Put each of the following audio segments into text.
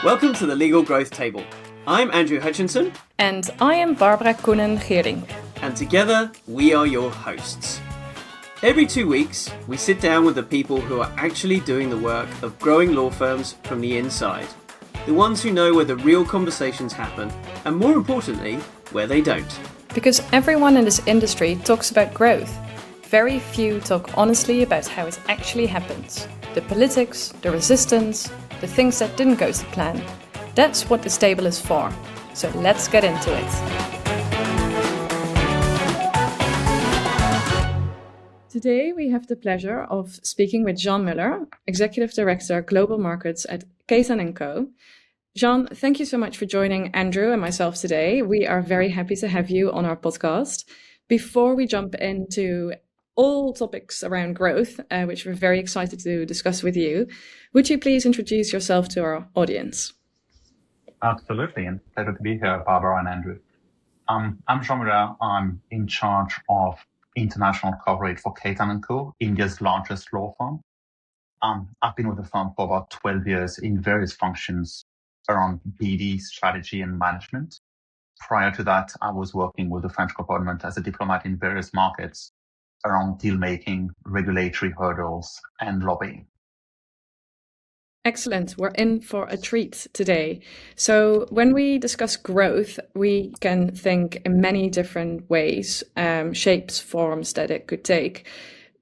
Welcome to the Legal Growth Table. I'm Andrew Hutchinson. And I am Barbara Koenen-Geering. And together, we are your hosts. Every 2 weeks, we sit down with the people who are actually doing the work of growing law firms from the inside. The ones who know where the real conversations happen, and more importantly, where they don't. Because everyone in this industry talks about growth. Very few talk honestly about how it actually happens. The politics, the resistance, the things that didn't go to plan. That's what this table is for. So let's get into it. Today we have the pleasure of speaking with Jean Muller, Executive Director Global Markets at Khaitan Co. Jean, thank you so much for joining Andrew and myself today. We are very happy to have you on our podcast. Before we jump into all topics around growth, which we're very excited to discuss with you, would you please introduce yourself to our audience? Absolutely, and pleasure to be here, Barbara and Andrew. I'm Jean Muller. I'm in charge of international coverage for Khaitan Co, India's largest law firm. I've been with the firm for about 12 years in various functions around BD, strategy, and management. Prior to that, I was working with the French government as a diplomat in various markets around deal-making, regulatory hurdles, and lobbying. Excellent. We're in for a treat today. So when we discuss growth, we can think in many different ways, shapes, forms that it could take.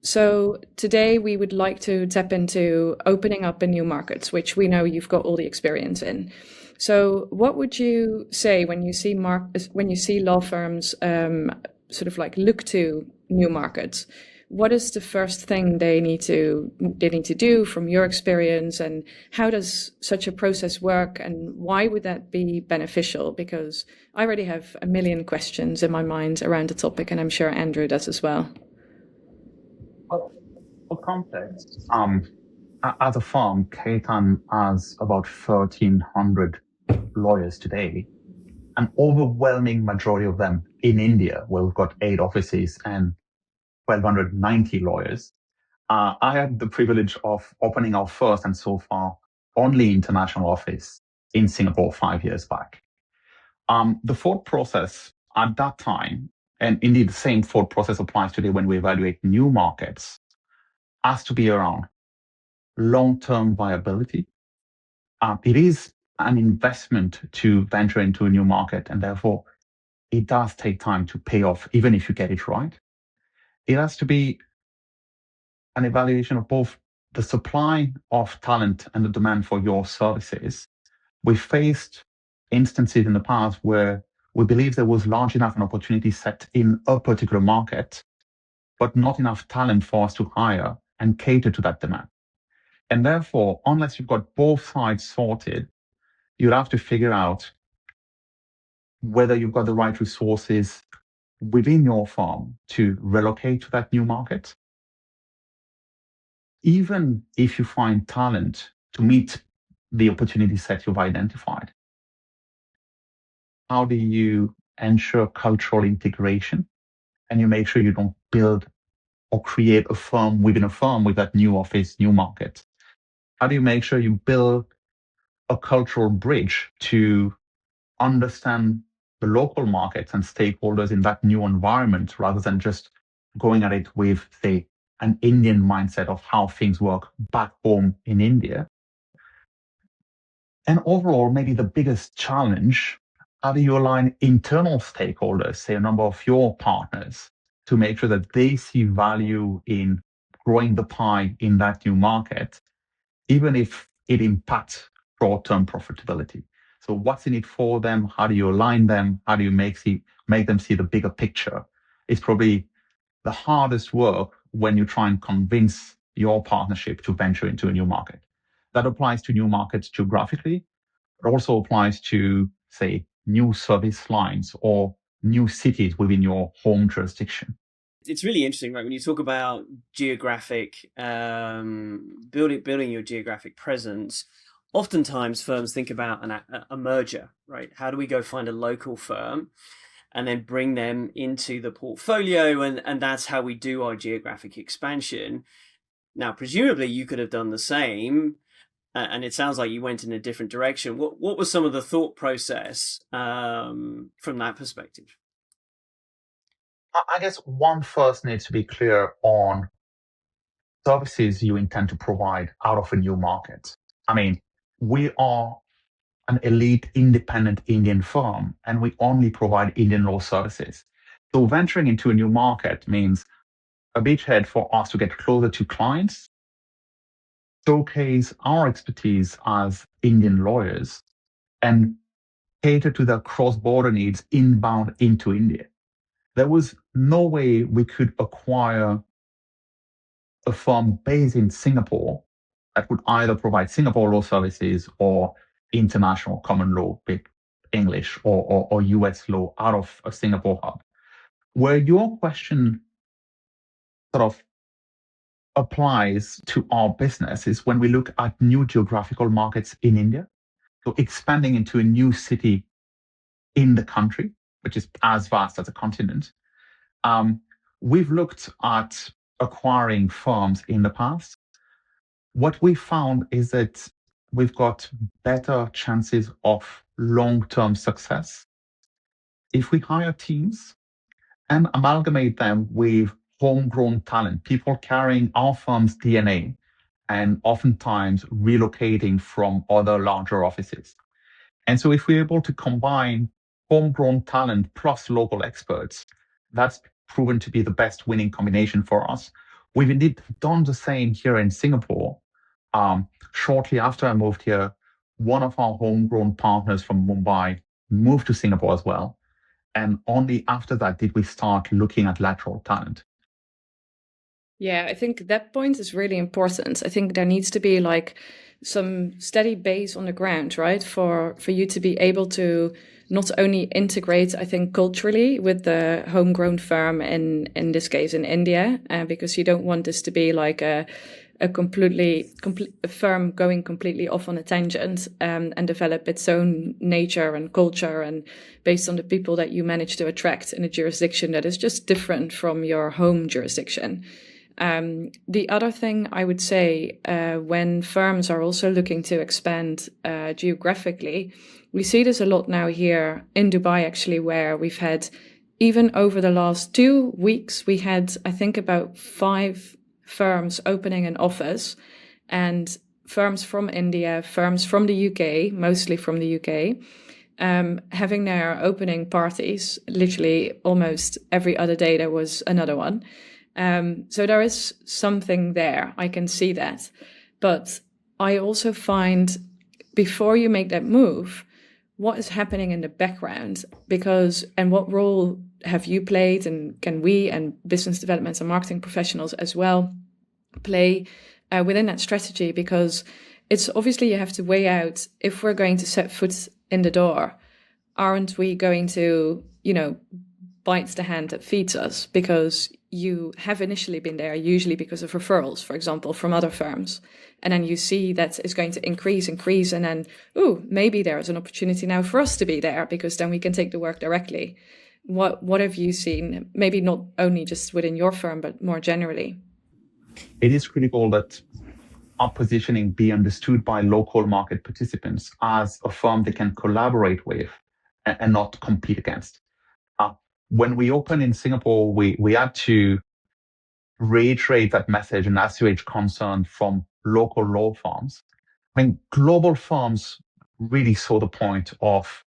So today we would like to tap into opening up in new markets, which we know you've got all the experience in. So what would you say when you see law firms sort of like look to new markets? What is the first thing they need to do from your experience, and how does such a process work, and why would that be beneficial? Because I already have a million questions in my mind around the topic, and I'm sure Andrew does as well. Well, for context, as a firm, Khaitan has about 1,300 lawyers today, an overwhelming majority of them in India, where we've got 8 offices and 1,290 lawyers. I had the privilege of opening our first and so far only international office in Singapore 5 years back. The thought process at that time, and indeed the same thought process applies today when we evaluate new markets, has to be around long-term viability. It is an investment to venture into a new market, and therefore it does take time to pay off, even if you get it right. It has to be an evaluation of both the supply of talent and the demand for your services. We faced instances in the past where we believed there was large enough an opportunity set in a particular market, but not enough talent for us to hire and cater to that demand. And therefore, unless you've got both sides sorted, you'll have to figure out whether you've got the right resources within your firm to relocate to that new market. Even if you find talent to meet the opportunity set you've identified, how do you ensure cultural integration, and you make sure you don't build or create a firm within a firm with that new office, new market? How do you make sure you build a cultural bridge to understand the local markets and stakeholders in that new environment, rather than just going at it with, say, an Indian mindset of how things work back home in India? And overall, maybe the biggest challenge, how do you align internal stakeholders, say a number of your partners, to make sure that they see value in growing the pie in that new market, even if it impacts short-term profitability? So what's in it for them? How do you align them? How do you make them see the bigger picture? It's probably the hardest work when you try and convince your partnership to venture into a new market. That applies to new markets geographically, but also applies to, say, new service lines or new cities within your home jurisdiction. It's really interesting, right? When you talk about geographic, building your geographic presence, oftentimes firms think about a merger, right? How do we go find a local firm and then bring them into the portfolio? And that's how we do our geographic expansion. Now, presumably you could have done the same and it sounds like you went in a different direction. What was some of the thought process from that perspective? I guess one first needs to be clear on services you intend to provide out of a new market. I mean, we are an elite independent Indian firm and we only provide Indian law services. So venturing into a new market means a beachhead for us to get closer to clients, showcase our expertise as Indian lawyers, and cater to their cross-border needs inbound into India. There was no way we could acquire a firm based in Singapore that would either provide Singapore law services or international common law, big English or US law out of a Singapore hub. Where your question sort of applies to our business is when we look at new geographical markets in India. So expanding into a new city in the country, which is as vast as a continent. We've looked at acquiring firms in the past. What we found is that we've got better chances of long-term success if we hire teams and amalgamate them with homegrown talent, people carrying our firm's DNA and oftentimes relocating from other larger offices. And so if we're able to combine homegrown talent plus local experts, that's proven to be the best winning combination for us. We've indeed done the same here in Singapore. Shortly after I moved here, one of our homegrown partners from Mumbai moved to Singapore as well. And only after that did we start looking at lateral talent. Yeah, I think that point is really important. I think there needs to be like some steady base on the ground, right? For you to be able to not only integrate, I think, culturally with the homegrown firm in this case in India, because you don't want this to be like a firm going completely off on a tangent and develop its own nature and culture and based on the people that you manage to attract in a jurisdiction that is just different from your home jurisdiction. The other thing I would say, when firms are also looking to expand geographically, we see this a lot now here in Dubai, actually, where we've had, even over the last 2 weeks, we had, I think, about 5 firms opening an office, and firms from India, firms from the UK, mostly from the UK, having their opening parties. Literally almost every other day there was another one. So there is something there. I can see that. But I also find before you make that move, what is happening in the background? And what role have you played, and can we and business development and marketing professionals as well play within that strategy? Because it's obviously you have to weigh out, if we're going to set foot in the door, aren't we going to, bite the hand that feeds us? Because you have initially been there, usually because of referrals, for example, from other firms. And then you see that is going to increase. And then, maybe there is an opportunity now for us to be there, because then we can take the work directly. What have you seen? Maybe not only just within your firm, but more generally. It is critical that our positioning be understood by local market participants as a firm they can collaborate with and not compete against. When we opened in Singapore, we had to reiterate that message and assuage concern from local law firms. I mean, global firms really saw the point of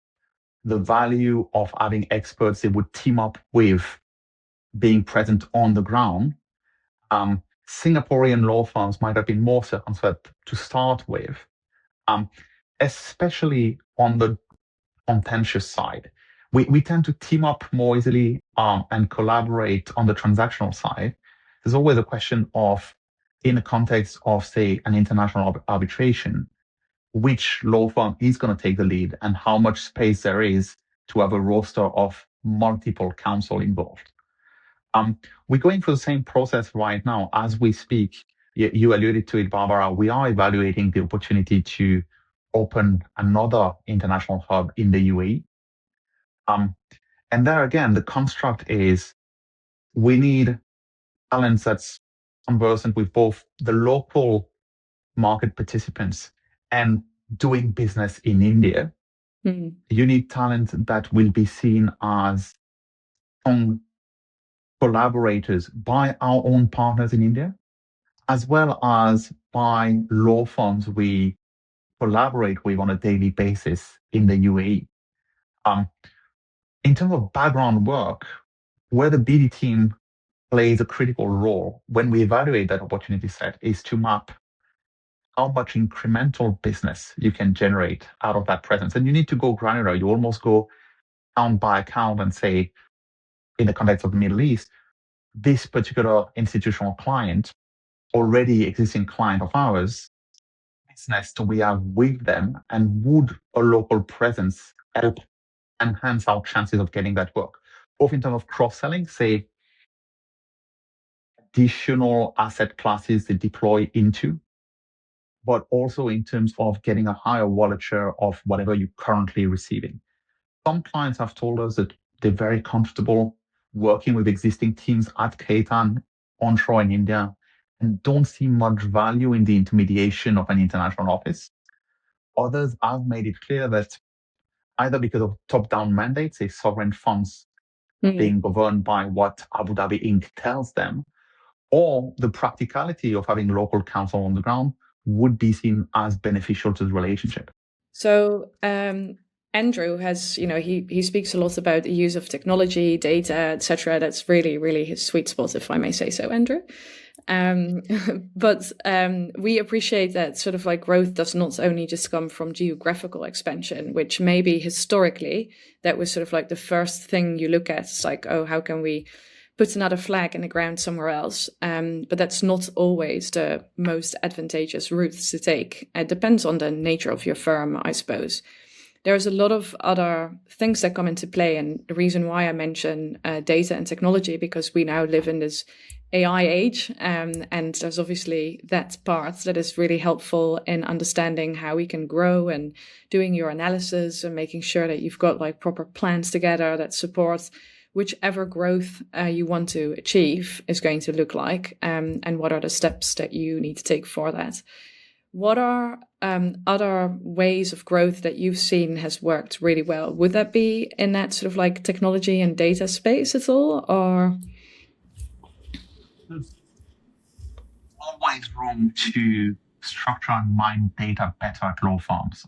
the value of having experts they would team up with being present on the ground. Singaporean law firms might have been more circumspect to start with, especially on the contentious side. We tend to team up more easily and collaborate on the transactional side. There's always a question of, in the context of, say, an international arbitration, which law firm is going to take the lead and how much space there is to have a roster of multiple counsel involved. We're going through the same process right now as we speak. You alluded to it, Barbara. We are evaluating the opportunity to open another international hub in the UAE. And there again, the construct is we need talents that's conversant with both the local market participants and doing business in India, you need talent that will be seen as strong collaborators by our own partners in India, as well as by law firms we collaborate with on a daily basis in the UAE. In terms of background work, where the BD team plays a critical role when we evaluate that opportunity set is to map how much incremental business you can generate out of that presence. And you need to go granular. You almost go account by account and say, in the context of the Middle East, this particular institutional client, already existing client of ours, business we have with them, and would a local presence help enhance our chances of getting that work, both in terms of cross-selling, say, additional asset classes to deploy into, but also in terms of getting a higher wallet share of whatever you're currently receiving. Some clients have told us that they're very comfortable working with existing teams at Khaitan onshore in India and don't see much value in the intermediation of an international office. Others have made it clear that either because of top-down mandates, say sovereign funds being governed by what Abu Dhabi Inc. tells them, or the practicality of having local counsel on the ground would be seen as beneficial to the relationship. So Andrew has, he speaks a lot about the use of technology, data, etc. That's really, really his sweet spot, if I may say so, Andrew. But we appreciate that sort of like growth does not only just come from geographical expansion, which maybe historically that was sort of like the first thing you look at. It's like, oh, how can we put another flag in the ground somewhere else? But that's not always the most advantageous route to take. It depends on the nature of your firm, I suppose. There's a lot of other things that come into play. And the reason why I mention data and technology, because we now live in this AI age. And there's obviously that part that is really helpful in understanding how we can grow and doing your analysis and making sure that you've got like proper plans together that support whichever growth you want to achieve is going to look like, and what are the steps that you need to take for that. What are other ways of growth that you've seen has worked really well? Would that be in that sort of like technology and data space at all, or? There's always room to structure and mine data better at law firms.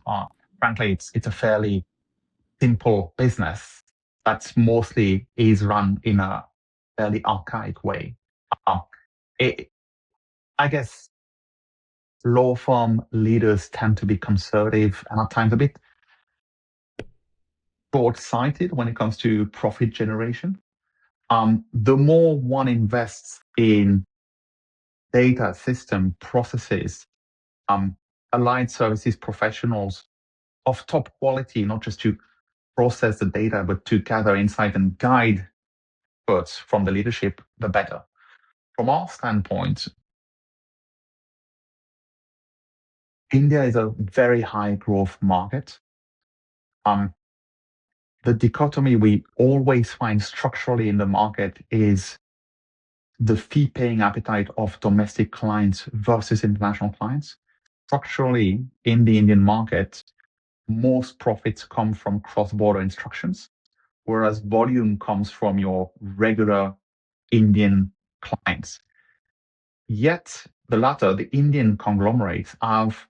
Frankly, it's a fairly simple business that's mostly is run in a fairly archaic way. I guess law firm leaders tend to be conservative and at times a bit short-sighted when it comes to profit generation. The more one invests in data, system, processes, aligned services professionals of top quality, not just to process the data, but to gather insight and guide experts from the leadership, the better. From our standpoint, India is a very high growth market. The dichotomy we always find structurally in the market is the fee paying appetite of domestic clients versus international clients. Structurally, in the Indian market, most profits come from cross-border instructions, whereas volume comes from your regular Indian clients. Yet, the latter, the Indian conglomerates, have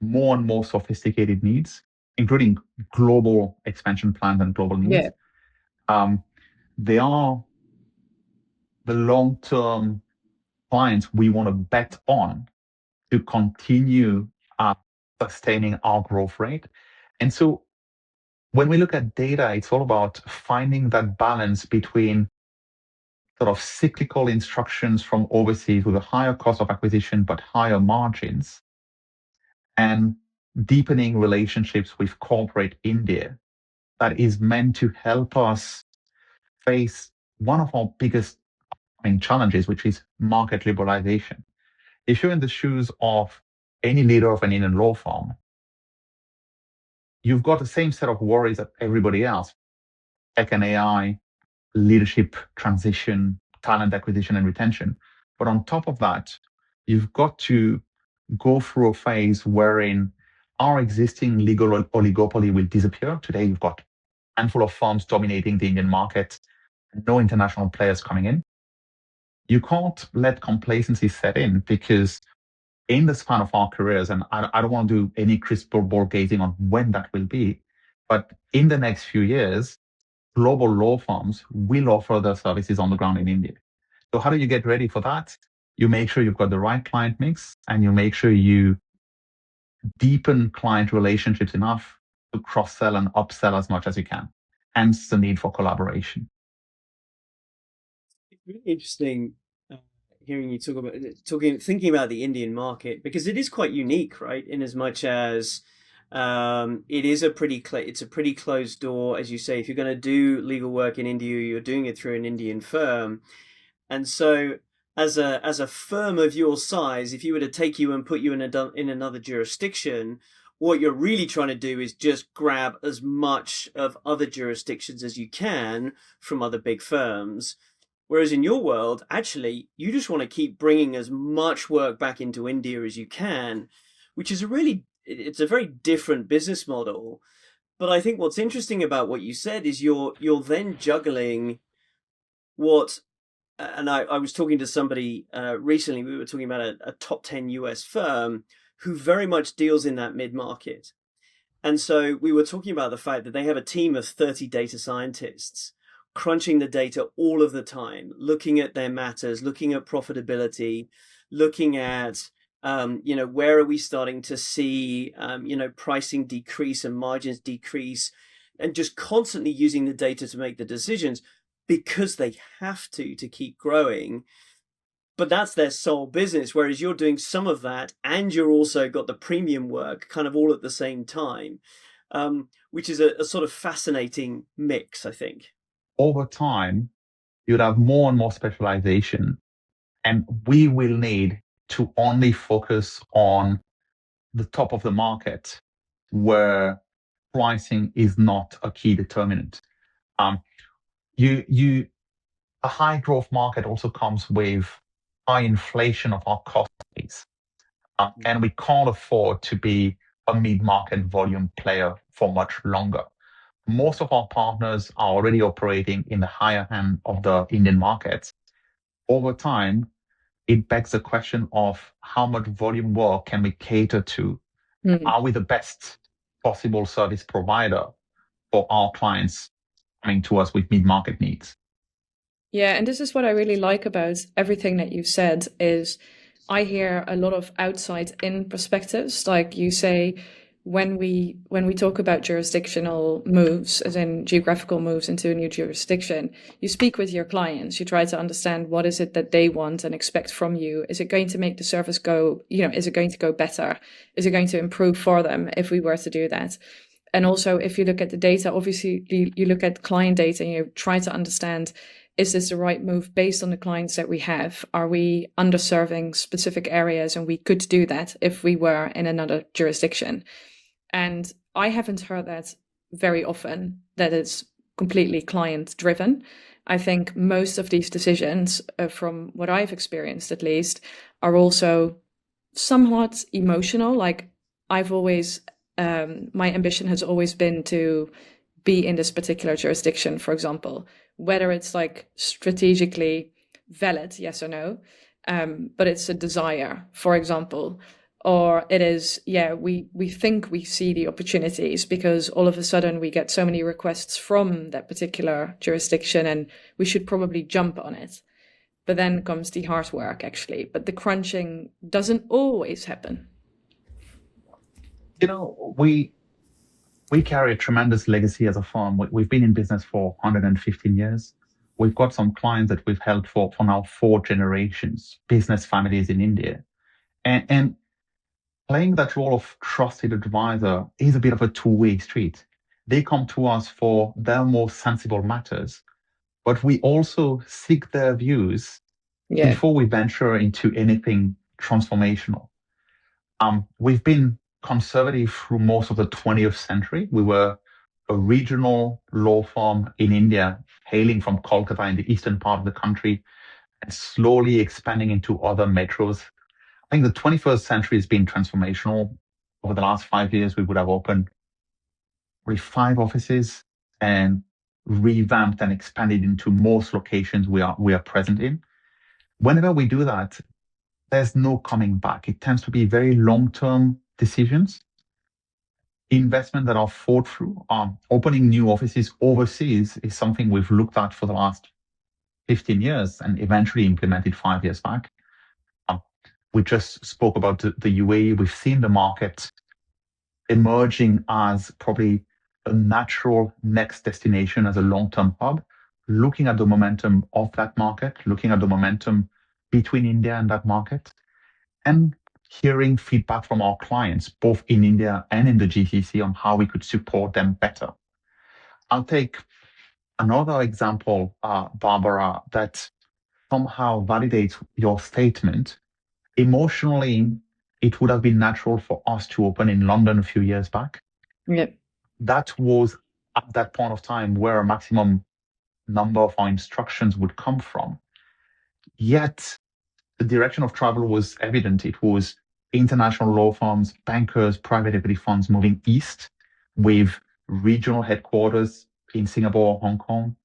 more and more sophisticated needs, including global expansion plans and global needs. Yeah. They are the long-term clients we want to bet on to continue sustaining our growth rate. And so when we look at data, it's all about finding that balance between sort of cyclical instructions from overseas with a higher cost of acquisition but higher margins, and deepening relationships with corporate India that is meant to help us face one of our biggest challenges, which is market liberalization. If you're in the shoes of any leader of an Indian law firm, you've got the same set of worries that everybody else: tech and AI, leadership transition, talent acquisition and retention. But on top of that, you've got to go through a phase wherein our existing legal oligopoly will disappear. Today, you've got a handful of firms dominating the Indian market, no international players coming in. You can't let complacency set in because in the span of our careers, and I don't want to do any crystal ball gazing on when that will be, but in the next few years, global law firms will offer their services on the ground in India. So how do you get ready for that? You make sure you've got the right client mix, and you make sure you deepen client relationships enough to cross-sell and upsell as much as you can. Hence the need for collaboration. It's really interesting hearing you thinking about the Indian market, because it is quite unique, right? In as much as it is it's a pretty closed door, as you say. If you're going to do legal work in India, you're doing it through an Indian firm, and so as a firm of your size, if you were to take you and put you in another jurisdiction, what you're really trying to do is just grab as much of other jurisdictions as you can from other big firms. Whereas in your world, actually, you just want to keep bringing as much work back into India as you can, which is it's a very different business model. But I think what's interesting about what you said is you're then juggling what, and I was talking to somebody recently, we were talking about a top 10 US firm who very much deals in that mid-market. And so we were talking about the fact that they have a team of 30 data scientists crunching the data all of the time, looking at their matters, looking at profitability, looking at, where are we starting to see, pricing decrease and margins decrease, and just constantly using the data to make the decisions because they have to keep growing. But that's their sole business, whereas you're doing some of that and you're also got the premium work kind of all at the same time, which is a sort of fascinating mix, I think. Over time, you'd have more and more specialization, and we will need to only focus on the top of the market where pricing is not a key determinant. A high growth market also comes with high inflation of our cost base. And we can't afford to be a mid-market volume player for much longer. Most of our partners are already operating in the higher end of the Indian market. Over time, it begs the question of how much volume work can we cater to? Are we the best possible service provider for our clients coming to us with mid-market needs? Yeah, and this is what I really like about everything that you've said is I hear a lot of outside in perspectives. Like you say, when we talk about jurisdictional moves, as in geographical moves into a new jurisdiction, you speak with your clients, you try to understand what is it that they want and expect from you. Is it going to make the service go, is it going to go better? Is it going to improve for them if we were to do that? And also, if you look at the data, obviously you look at client data and you try to understand, is this the right move based on the clients that we have? Are we underserving specific areas? And we could do that if we were in another jurisdiction. And I haven't heard that very often, that it's completely client driven. I think most of these decisions, from what I've experienced at least, are also somewhat emotional. Like I've always, my ambition has always been to be in this particular jurisdiction, for example, whether it's like strategically valid, yes or no, but it's a desire, for example. Or it is, we think we see the opportunities because all of a sudden we get so many requests from that particular jurisdiction and we should probably jump on it. But then comes the hard work, actually. But the crunching doesn't always happen. We carry a tremendous legacy as a firm. We've been in business for 115 years. We've got some clients that we've held for now 4 generations, business families in India. And playing that role of trusted advisor is a bit of a two-way street. They come to us for their more sensible matters, but we also seek their views before we venture into anything transformational. We've been conservative through most of the 20th century. We were a regional law firm in India, hailing from Kolkata in the eastern part of the country and slowly expanding into other metros. I think the 21st century has been transformational. over the last 5 years, we would have opened probably 5 offices and revamped and expanded into most locations we are present in. Whenever we do that, there's no coming back. It tends to be very long-term decisions, investment that are thought through. Opening new offices overseas is something we've looked at for the last 15 years and eventually implemented 5 years back. We just spoke about the UAE. We've seen the market emerging as probably a natural next destination as a long-term hub, looking at the momentum of that market, looking at the momentum between India and that market, and hearing feedback from our clients, both in India and in the GCC, on how we could support them better. I'll take another example, Barbara, that somehow validates your statement. Emotionally, it would have been natural for us to open in London a few years back. Yep. That was at that point of time where a maximum number of our instructions would come from. Yet the direction of travel was evident. It was international law firms, bankers, private equity funds moving east with regional headquarters in Singapore, Hong Kong,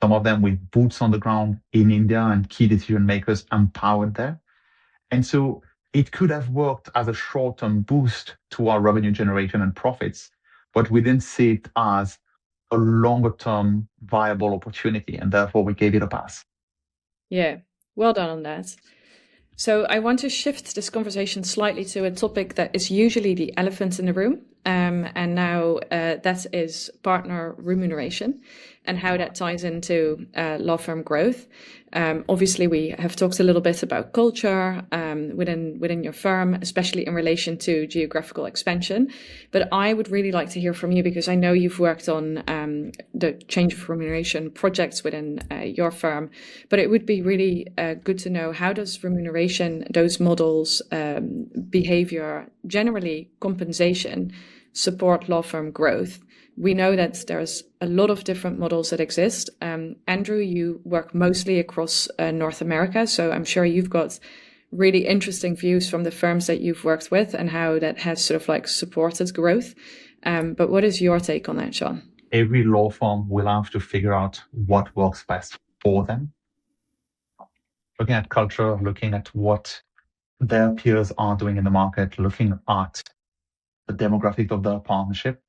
some of them with boots on the ground in India and key decision makers empowered there. And so it could have worked as a short-term boost to our revenue generation and profits, but we didn't see it as a longer-term viable opportunity, and therefore we gave it a pass. Yeah, well done on that. So I want to shift this conversation slightly to a topic that is usually the elephant in the room. And now that is partner remuneration and how that ties into law firm growth. Obviously, we have talked a little bit about culture within your firm, especially in relation to geographical expansion. But I would really like to hear from you, because I know you've worked on the change of remuneration projects within your firm. But it would be really good to know, how does remuneration, those models, behavior, generally compensation, support law firm growth? We know that there's a lot of different models that exist. Andrew, you work mostly across North America, so I'm sure you've got really interesting views from the firms that you've worked with and how that has sort of like supported growth. But what is your take on that, Jean? Every law firm will have to figure out what works best for them. Looking at culture, looking at what their peers are doing in the market, looking at the demographic of their partnership.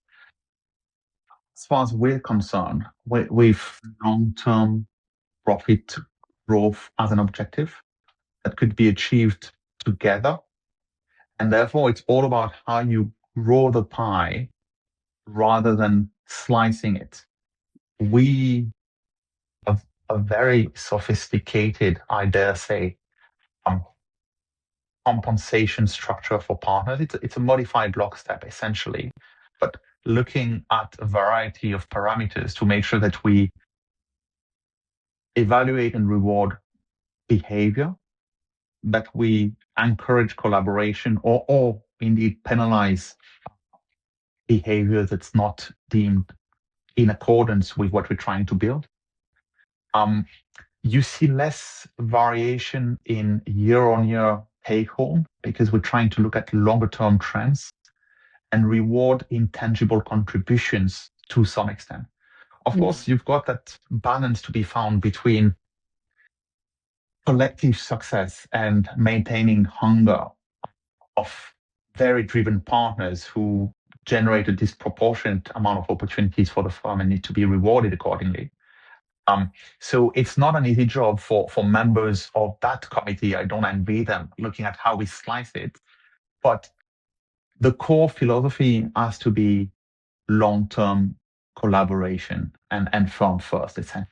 As far as we're concerned, with long-term profit growth as an objective that could be achieved together. And therefore, it's all about how you grow the pie rather than slicing it. We have a very sophisticated, I dare say, compensation structure for partners. It's a modified lockstep, essentially, but looking at a variety of parameters to make sure that we evaluate and reward behavior, that we encourage collaboration, or indeed penalize behavior that's not deemed in accordance with what we're trying to build. You see less variation in year-on-year take home because we're trying to look at longer-term trends and reward intangible contributions to some extent. Of course, you've got that balance to be found between collective success and maintaining hunger of very driven partners who generate a disproportionate amount of opportunities for the firm and need to be rewarded accordingly. So it's not an easy job for members of that committee. I don't envy them looking at how we slice it. But the core philosophy has to be long-term collaboration and firm first, essentially.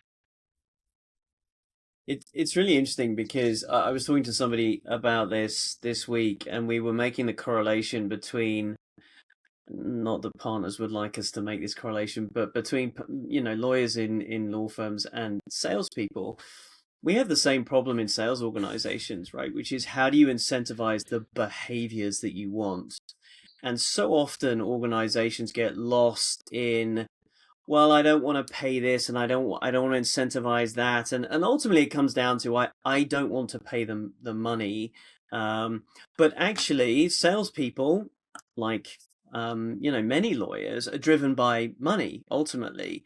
It's really interesting because I was talking to somebody about this week, and we were making the correlation between, not that partners would like us to make this correlation, but between, lawyers in law firms and salespeople. We have the same problem in sales organizations, right? Which is, how do you incentivize the behaviors that you want? And so often organizations get lost in, well, I don't want to pay this, and I don't want to incentivize that, and ultimately it comes down to, I don't want to pay them the money. But actually, salespeople like many lawyers, are driven by money ultimately.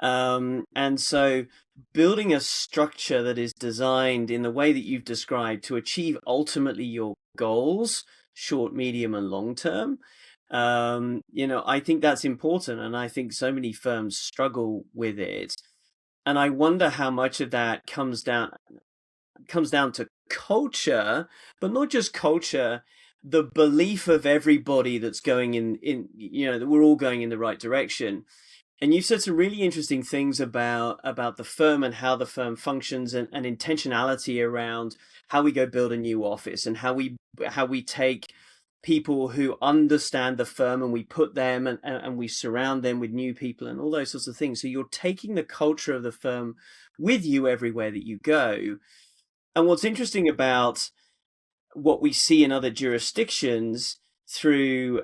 And so building a structure that is designed in the way that you've described to achieve ultimately your goals, short, medium, and long term, I think that's important. And I think so many firms struggle with it. And I wonder how much of that comes down to culture, but not just culture, the belief of everybody that's going in that we're all going in the right direction. And you've said some really interesting things about the firm and how the firm functions, and intentionality around how we go build a new office, and how we take people who understand the firm and we put them and we surround them with new people and all those sorts of things. So you're taking the culture of the firm with you everywhere that you go. And what's interesting about what we see in other jurisdictions through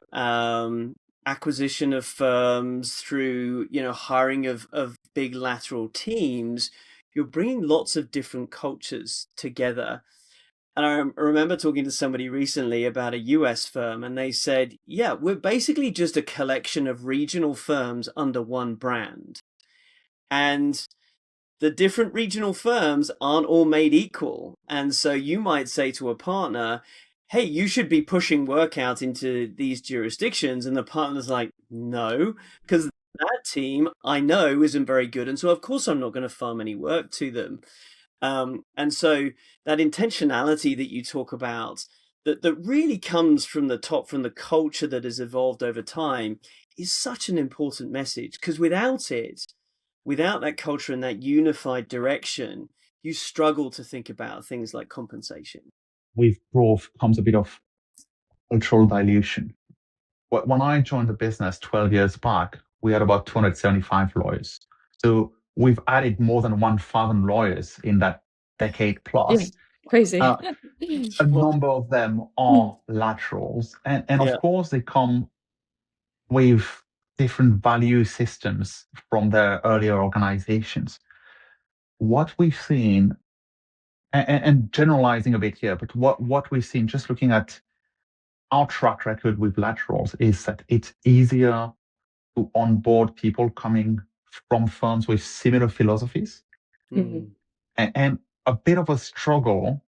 acquisition of firms, through hiring of big lateral teams, you're bringing lots of different cultures together. And I remember talking to somebody recently about a US firm, and they said, yeah, we're basically just a collection of regional firms under one brand. And the different regional firms aren't all made equal. And so you might say to a partner, hey, you should be pushing work out into these jurisdictions. And the partner's like, no, because that team I know isn't very good. And so, of course, I'm not going to farm any work to them. And so that intentionality that you talk about, that really comes from the top, from the culture that has evolved over time, is such an important message. Because without that culture and that unified direction, you struggle to think about things like compensation. With growth comes a bit of cultural dilution. When I joined the business 12 years back, we had about 275 lawyers. So we've added more than 1,000 lawyers in that decade plus. Yeah, crazy. A number of them are laterals. And of course, they come with different value systems from their earlier organizations. What we've seen, and generalizing a bit here, but what we've seen just looking at our track record with laterals is that it's easier to onboard people coming from firms with similar philosophies, and a bit of a struggle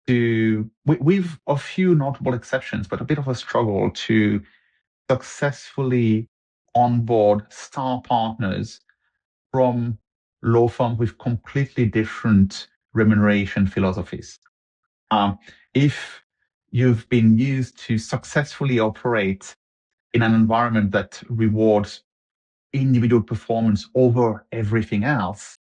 with a few notable exceptions, but a bit of a struggle to successfully onboard star partners from law firms with completely different remuneration philosophies. If you've been used to successfully operate in an environment that rewards individual performance over everything else,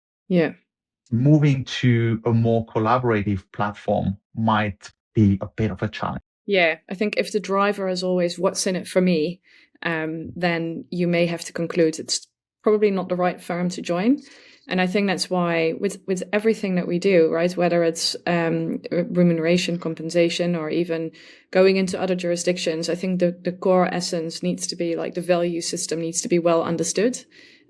moving to a more collaborative platform might be a bit of a challenge. Yeah, I think if the driver is always what's in it for me, then you may have to conclude it's probably not the right firm to join. And I think that's why with everything that we do, right, whether it's remuneration, compensation, or even going into other jurisdictions, I think the core essence needs to be like the value system needs to be well understood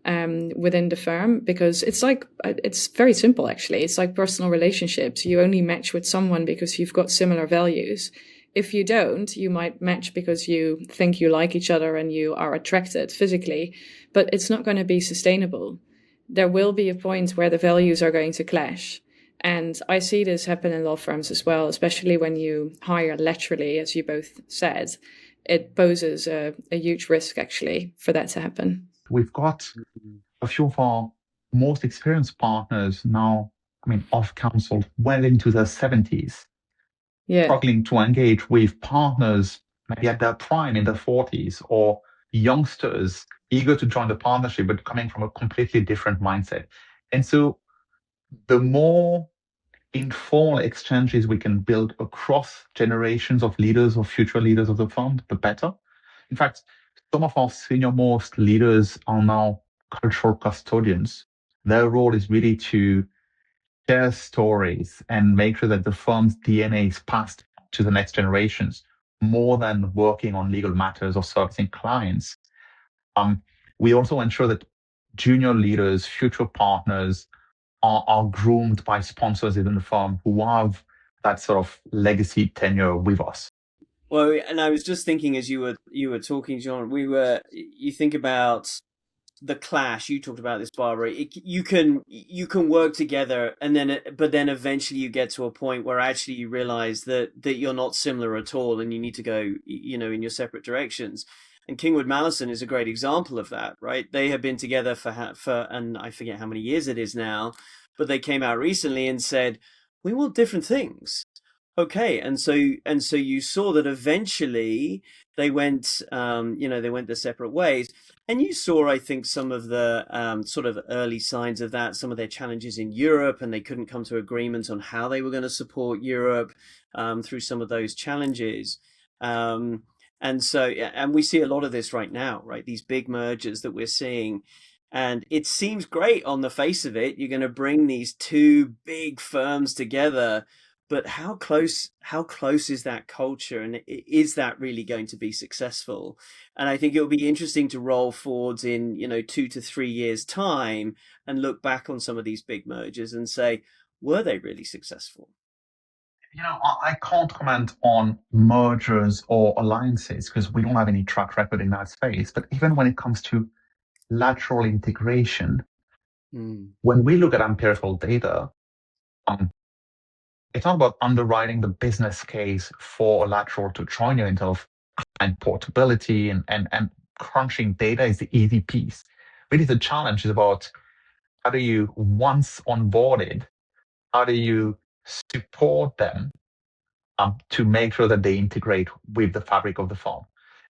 within the firm, because it's very simple, actually. It's like personal relationships. You only match with someone because you've got similar values. If you don't, you might match because you think you like each other and you are attracted physically, but it's not going to be sustainable. There will be a point where the values are going to clash. And I see this happen in law firms as well, especially when you hire laterally, as you both said. It poses a huge risk, actually, for that to happen. We've got a few of our most experienced partners now, off counsel, well into their 70s, struggling to engage with partners maybe at their prime in their 40s, or youngsters eager to join the partnership, but coming from a completely different mindset. And so the more informal exchanges we can build across generations of leaders or future leaders of the firm, the better. In fact, some of our senior-most leaders are now cultural custodians. Their role is really to share stories and make sure that the firm's DNA is passed to the next generations, more than working on legal matters or servicing clients. We also ensure that junior leaders, future partners, are groomed by sponsors within the firm who have that sort of legacy tenure with us. Well, and I was just thinking as you were talking, Jean, you think about the clash. You talked about this, Barbara. You can work together, and but then eventually you get to a point where actually you realize that you're not similar at all, and you need to go, in your separate directions. And Kingwood Mallison is a great example of that, right? They have been together for and I forget how many years it is now, but they came out recently and said, we want different things. Okay, and so you saw that eventually they went, they went their separate ways, and you saw, I think, some of the sort of early signs of that, some of their challenges in Europe, and they couldn't come to agreement on how they were going to support Europe through some of those challenges. And we see a lot of this right now, right? These big mergers that we're seeing. And it seems great on the face of it. You're going to bring these two big firms together, but how close is that culture, and is that really going to be successful? And I think it'll be interesting to roll forwards in 2 to 3 years time and look back on some of these big mergers and say, were they really successful? I can't comment on mergers or alliances because we don't have any track record in that space. But even when it comes to lateral integration, when we look at empirical data, it's not about underwriting the business case for a lateral to join you and portability and crunching data is the easy piece. Really, the challenge is about how do you, once onboarded, how do you support them to make sure that they integrate with the fabric of the firm.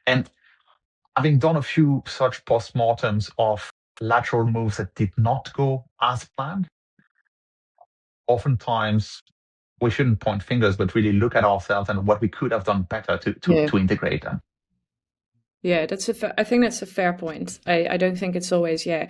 And having done a few such postmortems of lateral moves that did not go as planned, oftentimes we shouldn't point fingers, but really look at ourselves and what we could have done better to integrate them. Yeah, I think that's a fair point. I don't think it's always, the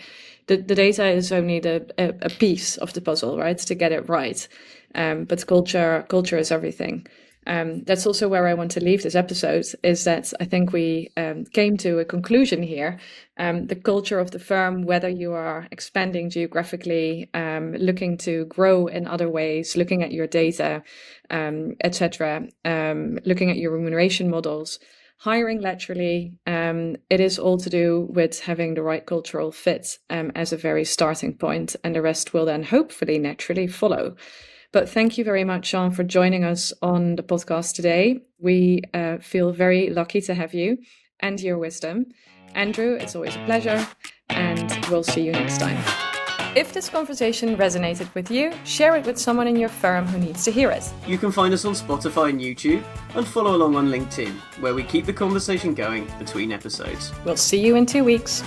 data is only a piece of the puzzle, right, to get it right. But culture is everything. That's also where I want to leave this episode, is that I think we came to a conclusion here. The culture of the firm, whether you are expanding geographically, looking to grow in other ways, looking at your data, etc., looking at your remuneration models, hiring laterally, it is all to do with having the right cultural fit as a very starting point, and the rest will then hopefully naturally follow. But thank you very much, Jean, for joining us on the podcast today. We feel very lucky to have you and your wisdom. Andrew, it's always a pleasure, and we'll see you next time. If this conversation resonated with you, share it with someone in your firm who needs to hear it. You can find us on Spotify and YouTube, and follow along on LinkedIn, where we keep the conversation going between episodes. We'll see you in 2 weeks.